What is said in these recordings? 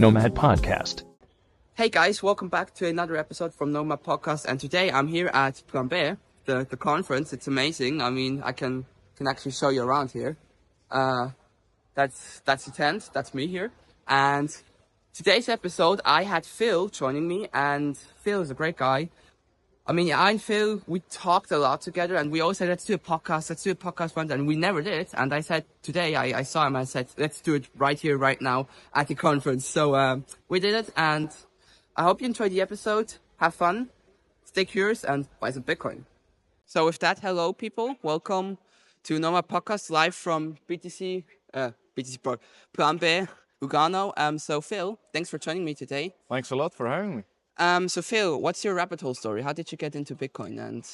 Nomad Podcast. Hey guys, welcome back to another episode from Nomad Podcast. And today I'm here at Plan B, the conference. It's amazing. I mean, I can actually show you around here. That's the tent. That's me here. And today's episode, I had Phil joining me, and Phil is a great guy. I mean, I and Phil, we talked a lot together, and we always said, let's do a podcast one, and we never did. And I said, today, I saw him, I said, let's do it right here, right now, at the conference. So, we did it, and I hope you enjoyed the episode. Have fun, stay curious, and buy some Bitcoin. So with that, hello, people. Welcome to Nomad Podcast, live from BTC Park, Plan B, Lugano. So, Phil, thanks for joining me today. Thanks a lot for having me. So Phil, what's your rabbit hole story? How did you get into Bitcoin? And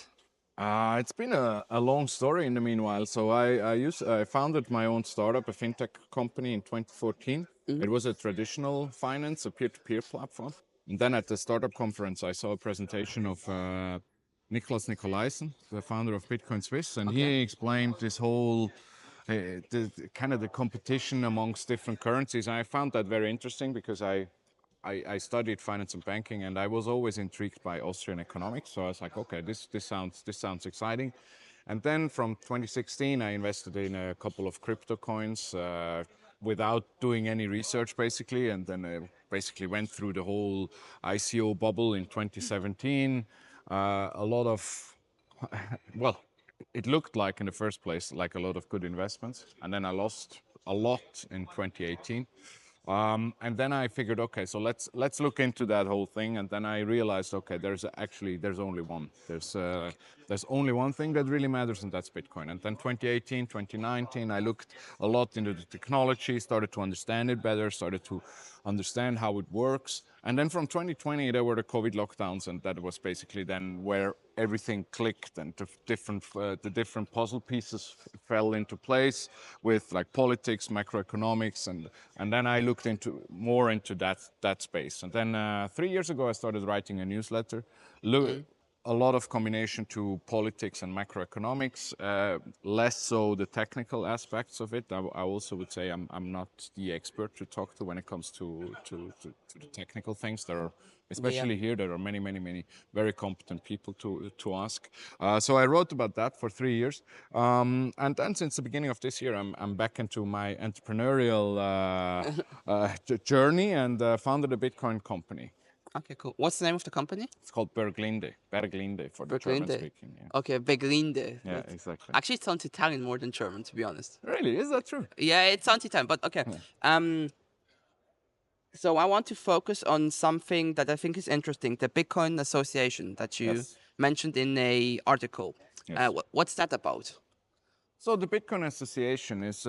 It's been a long story in the meanwhile. So I founded my own startup, a fintech company in 2014. It was a traditional finance, a peer-to-peer platform. And then at the startup conference, I saw a presentation of Niklas Nikolaisen, the founder of Bitcoin Swiss, and he explained this whole the competition amongst different currencies. And I found that very interesting because I studied finance and banking, and I was always intrigued by Austrian economics. So I was like, okay, this sounds exciting. And then from 2016, I invested in a couple of crypto coins without doing any research, basically. And then I basically went through the whole ICO bubble in 2017. A lot of, well, it looked like in the first place like a lot of good investments, and then I lost a lot in 2018. And then I figured, okay, so let's look into that whole thing. And then I realized, okay, there's only one. There's only one thing that really matters, and that's Bitcoin. And then 2018, 2019, I looked a lot into the technology, started to understand it better, started to understand how it works. And then from 2020, there were the COVID lockdowns, and that was basically then where everything clicked, and the different puzzle pieces fell into place with like politics, macroeconomics, and then I looked more into that space. And then 3 years ago, I started writing a newsletter. A lot of combination to politics and macroeconomics, less so the technical aspects of it. I also would say I'm not the expert to talk to when it comes to the technical things. There are, especially here, there are many very competent people to ask. So I wrote about that for 3 years, and then since the beginning of this year, I'm back into my entrepreneurial journey and founded a Bitcoin company. okay, cool. What's the name of the company? It's called Berglinde for the German speaking. Yeah. Okay, Berglinde. Yeah, exactly. Actually, it sounds Italian more than German, to be honest. Really? Is that true? Yeah, it sounds Italian, but okay. Yeah. So I want to focus on something that I think is interesting, the Bitcoin Association that you mentioned in a article. Yes. What's that about? So the Bitcoin Association is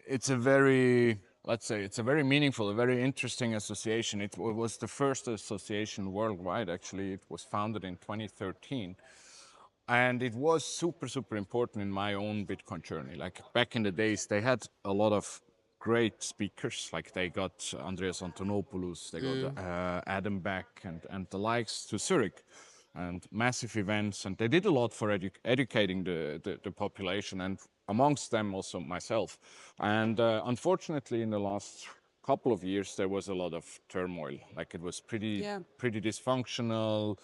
it's a very, let's say, it's a very meaningful, a very interesting association. It was the first association worldwide, actually. It was founded in 2013. And it was super important in my own Bitcoin journey. Like back in the days, they had a lot of great speakers. Like they got Andreas Antonopoulos, they got Adam Beck and the likes to Zurich, and massive events. And they did a lot for educating the population, and amongst them also myself. And unfortunately, in the last couple of years, there was a lot of turmoil. Like it was pretty dysfunctional.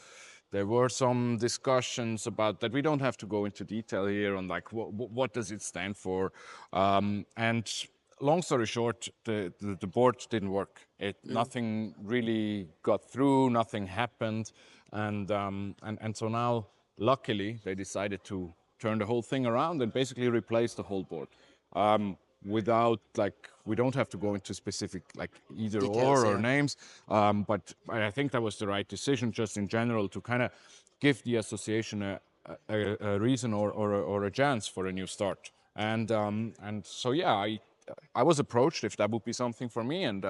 There were some discussions about that. We don't have to go into detail here on like what does it stand for. And long story short, the board didn't work. Nothing really got through. Nothing happened. And so now, luckily, they decided to turn the whole thing around and basically replace the whole board. Without like, we don't have to go into specific like either details, or names, but I think that was the right decision, just in general, to kind of give the association a reason or a chance for a new start. And so yeah, I was approached if that would be something for me, and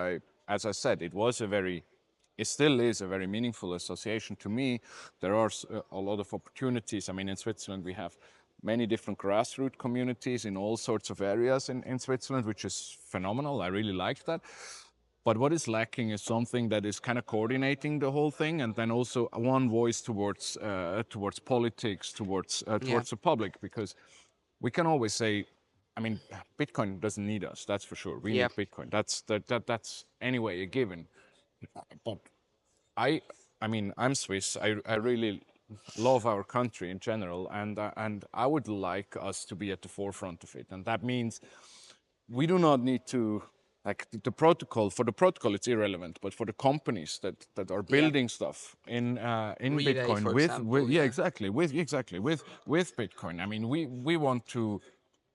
as I said, it still is a very meaningful association to me. There are a lot of opportunities. I mean, in Switzerland we have many different grassroots communities in all sorts of areas in Switzerland, which is phenomenal. I really like that. But what is lacking is something that is kind of coordinating the whole thing, and then also one voice towards politics, towards the public, because we can always say I mean, Bitcoin doesn't need us. That's for sure. We Yeah. need Bitcoin. That's anyway a given. But I I mean, I'm Swiss. I really love our country in general, and I would like us to be at the forefront of it. And that means we do not need to, like, the protocol. For the protocol, it's irrelevant, but for the companies that are Yeah. building stuff in Relay, Bitcoin for with example. yeah, Yeah. exactly with Bitcoin. I mean, we want to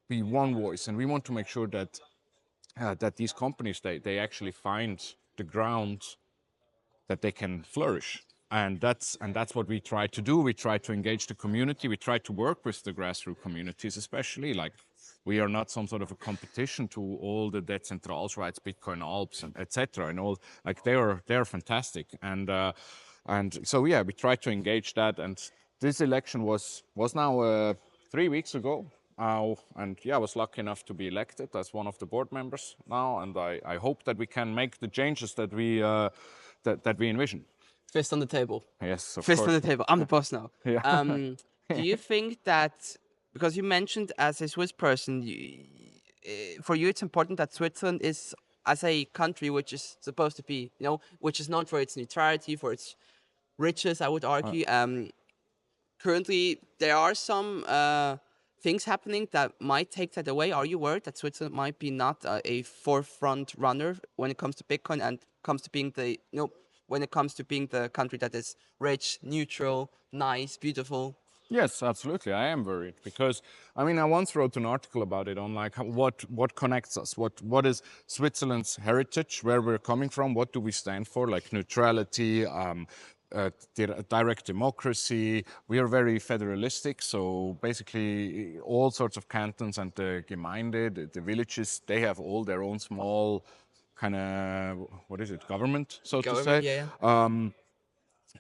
be one voice, and we want to make sure that these companies they actually find the ground that they can flourish. And that's what we try to do. We try to engage the community. We try to work with the grassroots communities, especially. Like, we are not some sort of a competition to all the Dezentralschweiz, Bitcoin Alps, and etc. And all, like, they're fantastic. And so yeah, we try to engage that. And this election was now 3 weeks ago. And yeah, I was lucky enough to be elected as one of the board members now, and I hope that we can make the changes that we envision. Fist on the table. Yes, of Fist on course. the table. I'm the boss now. Yeah. Do you think that, because you mentioned as a Swiss person, for you it's important that Switzerland is, as a country which is supposed to be, which is known for its neutrality, for its riches, I would argue. Currently, there are some things happening that might take that away. Are you worried that Switzerland might be not a forefront runner when it comes to Bitcoin and comes to being when it comes to being the country that is rich, neutral, nice, beautiful? Yes, absolutely. I am worried because, I mean, I once wrote an article about it on, like, what connects us, what is Switzerland's heritage, where we're coming from, what do we stand for, like neutrality, direct democracy. We are very federalistic, so basically all sorts of cantons and the Gemeinde, the villages, they have all their own small kind of, what is it, government, so to Government, say. yeah.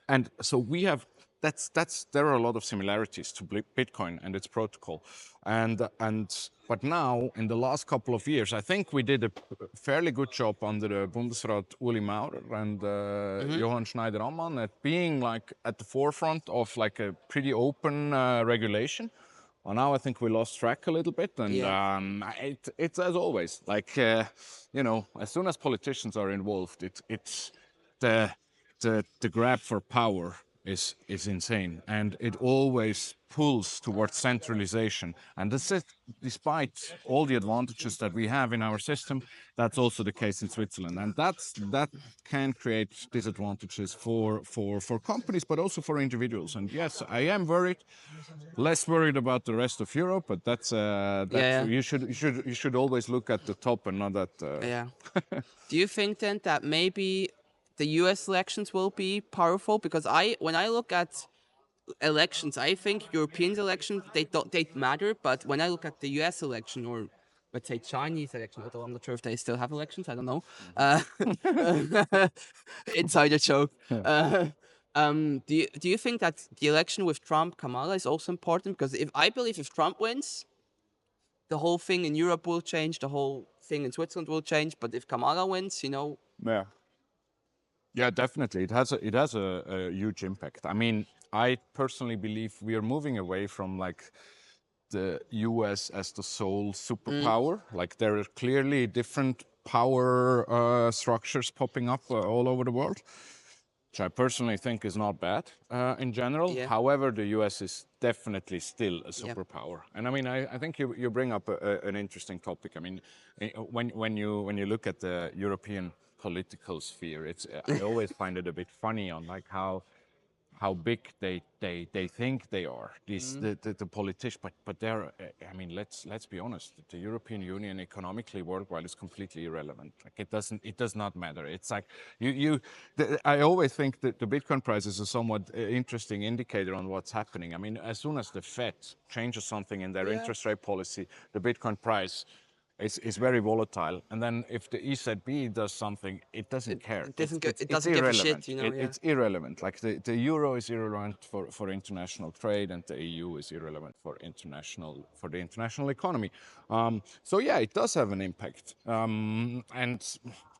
And so we have, there are a lot of similarities to Bitcoin and its protocol. But now, in the last couple of years, I think we did a fairly good job under the Bundesrat Uli Maurer and Johann Schneider-Ammann at being, like, at the forefront of, like, a pretty open regulation. Well, now I think we lost track a little bit, and Yeah. it's as always, like, as soon as politicians are involved, it's the the grab for power is insane, and it always pulls towards centralization. And this is, despite all the advantages that we have in our system, that's also the case in Switzerland, and that can create disadvantages for companies, but also for individuals. And yes, I am worried. Less worried about the rest of Europe, but that's Yeah. you should always look at the top and not at. Yeah. Do you think then that maybe the U.S. elections will be powerful? Because when I look at elections, I think European elections they matter, but when I look at the U.S. election, or let's say Chinese election, although I'm not sure if they still have elections, I don't know. Insider joke. Do you think that the election with Trump Kamala is also important? Because I believe if Trump wins, the whole thing in Europe will change, the whole thing in Switzerland will change. But if Kamala wins, Yeah. Yeah, definitely. It has a huge impact. I mean, I personally believe we are moving away from, like, the US as the sole superpower. Like, there are clearly different power structures popping up all over the world, which I personally think is not bad in general. yeah, However, the US is definitely still a yeah, superpower. And I mean, I think you bring up an interesting topic. I mean, when you look at the European political sphere, I always find it a bit funny on, like, how big they think they are, these the politicians, but they're, I mean, let's be honest, the European Union economically worldwide is completely irrelevant. Like, it does not matter. It's like I always think that the Bitcoin price is a somewhat interesting indicator on what's happening. I mean, as soon as the Fed changes something in their interest rate policy, the Bitcoin price is very volatile. And then if the EZB does something, it doesn't care. it It's doesn't give a shit, irrelevant. yeah. It's irrelevant. Like, the euro is irrelevant for international trade, and the EU is irrelevant for the international economy. So yeah, it does have an impact. And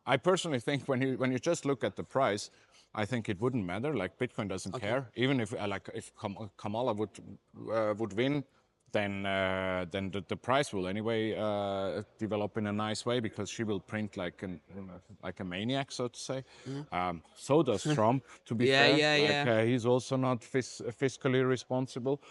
I personally think when you just look at the price, I think it wouldn't matter. Like, Bitcoin doesn't care, even if Kamala would win. then the price will anyway develop in a nice way because she will print like a maniac, so to say. So does Trump, to be Yeah, fair. yeah, Like yeah. he's also not fiscally responsible.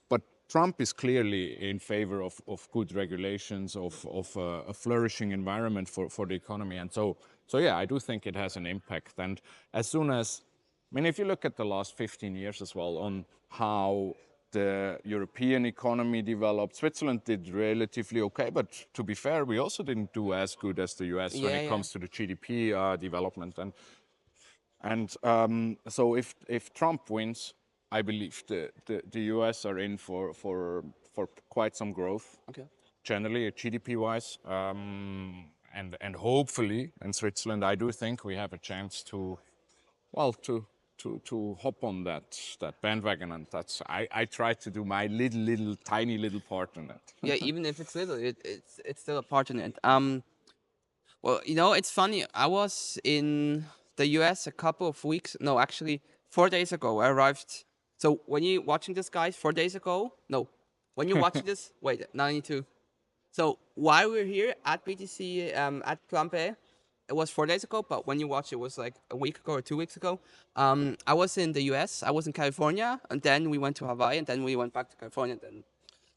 But Trump is clearly in favor of good regulations, of a flourishing environment for the economy, and so yeah, I do think it has an impact. And as soon as I mean, if you look at the last 15 years as well on how the European economy developed, Switzerland did relatively okay, but to be fair, we also didn't do as good as the US when Yeah, it yeah. comes to the GDP development. And so if Trump wins, I believe the US are in for quite some growth, Okay. generally GDP wise. And hopefully in Switzerland, I do think we have a chance to well to hop on that bandwagon, and I try to do my little tiny little part in that. Yeah, even if it's little, it's still a part in it. Well, it's funny. I was in the US a couple of weeks. No, actually, 4 days ago. I arrived. So when you watching this, guys, 4 days ago. No, when you're watching this, wait, now I need to. So while we're here at BTC at Plan B, it was 4 days ago. But when you watch it, was like a week ago or 2 weeks ago. I was in the US. I was in California, and then we went to Hawaii, and then we went back to California. Then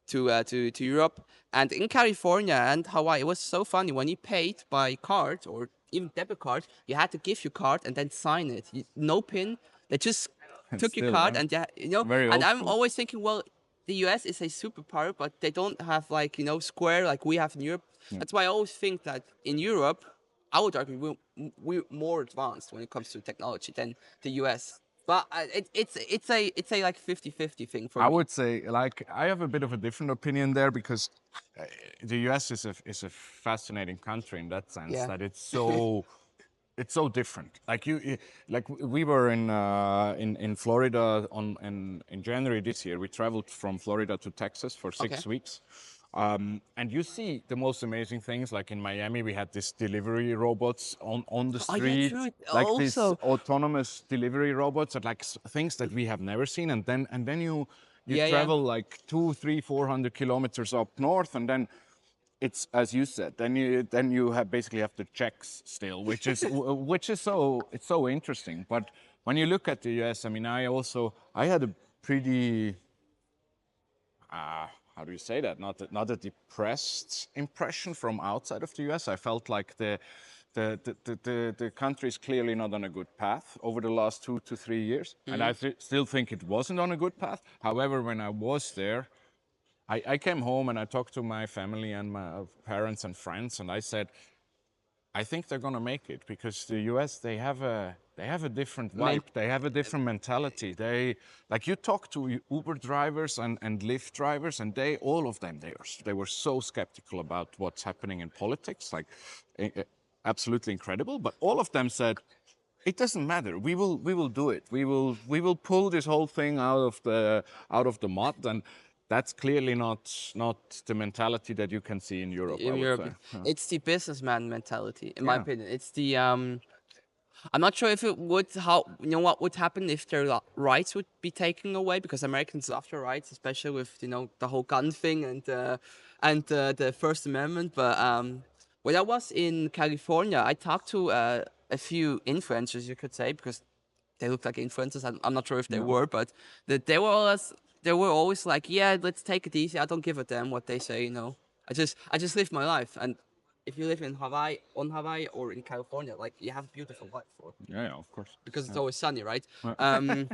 to Europe. And in California and Hawaii, it was so funny when you paid by card or even debit card, you had to give your card and then sign it. No pin. They just And took your still, card and yeah, very And old I'm school. always thinking, well, the US is a superpower, but they don't have like square like we have in Europe. That's why I always think that in Europe, I would argue we're more advanced when it comes to technology than the US. But it's a like 50-50 thing for I me. would say, like, I have a bit of a different opinion there because the US is a fascinating country in that sense Yeah. that it's so different. Like like we were in Florida in January this year. We traveled from Florida to Texas for Okay. 6 weeks. And you see the most amazing things, like in Miami, we had these delivery robots on the Oh yeah, street, true. like these Also, autonomous delivery robots, that like things that we have never seen. And then you yeah, yeah. travel like 2, 3, 400 kilometers up north, and then it's as you said. Then you have basically have the checks still, which is so it's so interesting. But when you look at the US, I mean, I had a pretty how do you say that? Not a depressed impression from outside of the US. I felt like the country is clearly not on a good path over the last 2 to 3 years, and I still think it wasn't on a good path. However, when I was there, I came home and I talked to my family and my parents and friends, and I said, I think they're gonna make it because the US they have a different Man, vibe. They have a different mentality. They like you talk to Uber drivers and Lyft drivers, and all of them they were so skeptical about what's happening in politics, like absolutely incredible. But all of them said, it doesn't matter. We will do it. We will pull this whole thing out of the mud, and that's clearly not the mentality that you can see in Europe, I in would Europe, say. it's the businessman mentality, in my Yeah. opinion. It's the I'm not sure if it would what would happen if their rights would be taken away because Americans love their rights, especially with the whole gun thing and the First Amendment. But when I was in California, I talked to a few influencers, you could say, because they looked like influencers. I'm not sure if they were, but they were always like, yeah, let's take it easy. I don't give a damn what they say. I just live my life. And if you live in Hawaii, on Hawaii, or in California, like you have a beautiful life, Yeah, of course. because it's always sunny, right? I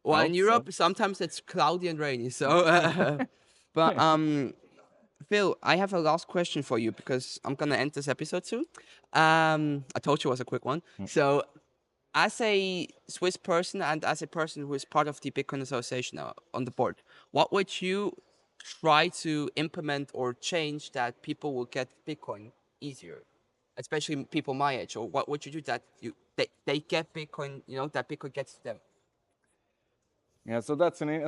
Well, in hope so. Europe, sometimes it's cloudy and rainy. So, but Phil, I have a last question for you because I'm gonna end this episode soon. I told you it was a quick one. So, as a Swiss person and as a person who is part of the Bitcoin Association on the board, what would you try to implement or change that people will get Bitcoin easier, especially people my age? Or what would you do that they get Bitcoin, that Bitcoin gets to them? Yeah, so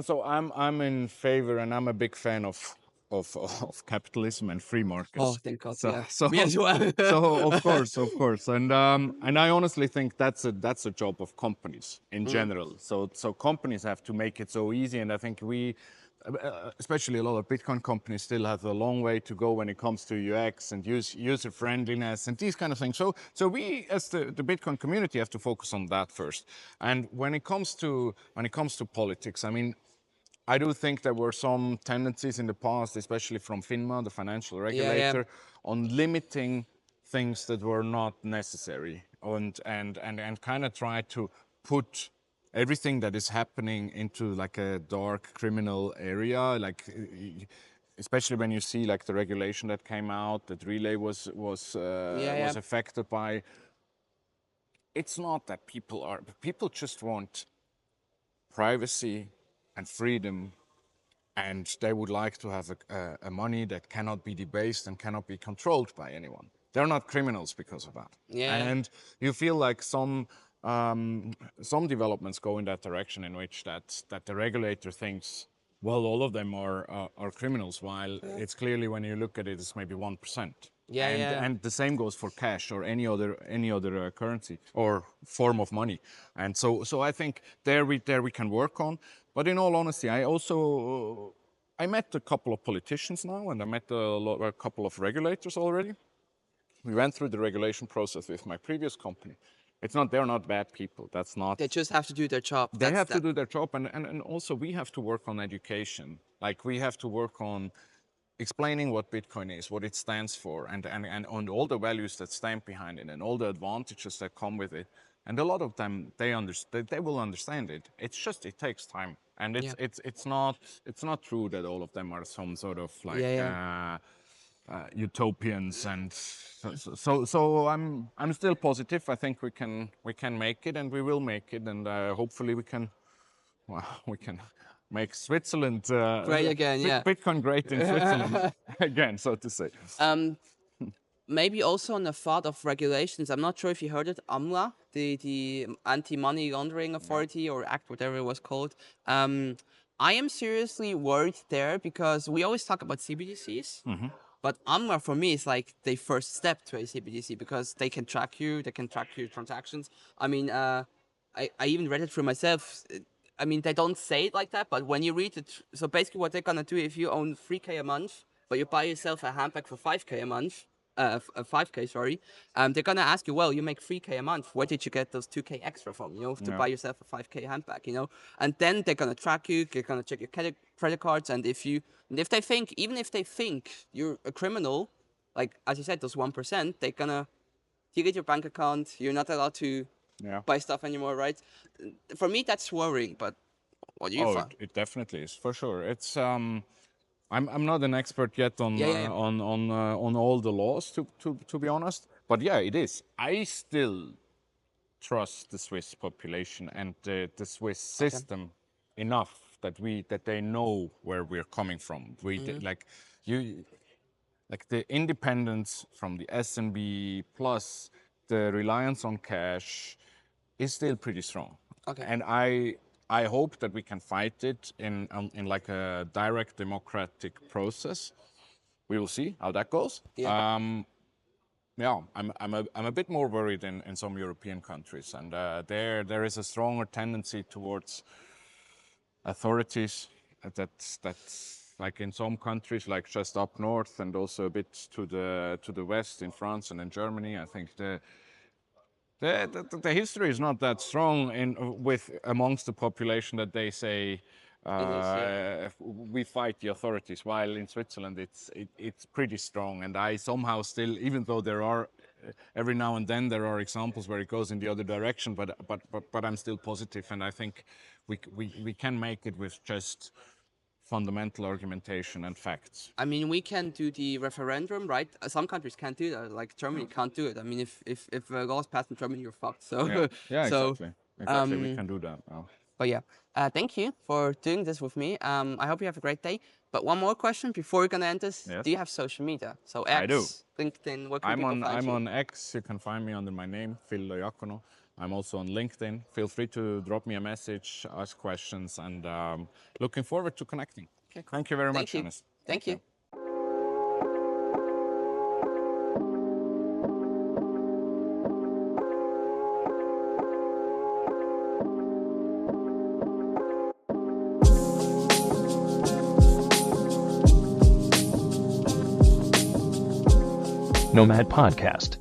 so I'm in favor, and I'm a big fan of of capitalism and free markets. Oh, thank God. So Yeah. so Me as well. so of course, and I honestly think that's a job of companies in general. So companies have to make it so easy, and I think especially a lot of Bitcoin companies still have a long way to go when it comes to UX and user friendliness and these kind of things. So we as the Bitcoin community have to focus on that first. And when it comes to politics, I mean, I do think there were some tendencies in the past, especially from FINMA, the financial Yeah, yeah. regulator, on limiting things that were not necessary and kind of try to put everything that is happening into like a dark criminal area, like especially when you see like the regulation that came out that Relay was Yeah. affected by. It's not that people just want privacy and freedom, and they would like to have a money that cannot be debased and cannot be controlled by anyone. They're not criminals because of that. Yeah. And you feel like some developments go in that direction in which that the regulator thinks, well, all of them are criminals, while it's clearly, when you look at it, it's maybe 1%. Yeah, yeah. And the same goes for cash or any other currency or form of money. And so I think there we can work on. But in all honesty, I met a couple of politicians now, and I met a couple of regulators already. We went through the regulation process with my previous company. They're not bad people. That's not. They just have to do their job. They have to do their job, and also we have to work on education. Like, we have to work on explaining what Bitcoin is, what it stands for, and on all the values that stand behind it, and all the advantages that come with it. And a lot of them, they will understand it. It's just, it takes time, and it's not true that all of them are some sort of like utopians. And so I'm still positive. I think we can make it, and we will make it, and hopefully we can make Switzerland Great again, yeah. Bitcoin great in Switzerland again, so to say. Maybe also on the thought of regulations, I'm not sure if you heard it, AMLA, the Anti-Money Laundering Authority or Act, whatever it was called. I am seriously worried there because we always talk about CBDCs, but AMLA for me is like the first step to a CBDC because they can track you, they can track your transactions. I mean, I even read it for myself. I mean, they don't say it like that, but when you read it, so basically what they're gonna do, if you own 3K a month, but you buy yourself a handbag for 5K a month, 5K, sorry, they're gonna ask you, well, you make 3K a month, where did you get those 2K extra from, to buy yourself a 5K handbag, And then they're gonna track you, they're gonna check your credit cards, and if they think, even if they think you're a criminal, like, as you said, those 1%, they're gonna delete your bank account, you're not allowed to buy stuff anymore, right? For me, that's worrying, but what do you find? It definitely is, for sure. It's I'm not an expert yet on on all the laws, to be honest, but yeah, it is. I still trust the Swiss population and the Swiss system enough that they know where we're coming from. Like the independence from the SNB plus the reliance on cash is still pretty strong. Okay. And I hope that we can fight it in like a direct democratic process. We will see how that goes. Yeah. I'm a bit more worried in some European countries, and there is a stronger tendency towards authorities that's like in some countries, like just up north, and also a bit to the west in France and in Germany. I think the history is not that strong with amongst the population that they say we fight the authorities, while in Switzerland it's pretty strong. And I somehow still, even though there are every now and then there are examples where it goes in the other direction, but I'm still positive, and I think we can make it with just fundamental argumentation and facts. I mean, we can do the referendum, right? Some countries can't do that. Like Germany can't do it. I mean, if a law is passed in Germany, you're fucked. So Exactly. We can do that now. But yeah, thank you for doing this with me. I hope you have a great day. But one more question before we're gonna end this. Yes. Do you have social media? So X, I do. LinkedIn, what can people find I'm you? on X. You can find me under my name, Phil Lojacono. I'm also on LinkedIn. Feel free to drop me a message, ask questions, and looking forward to connecting. Okay. Thank you very much, Thank you. Hannes. Thank you. Nomad Podcast.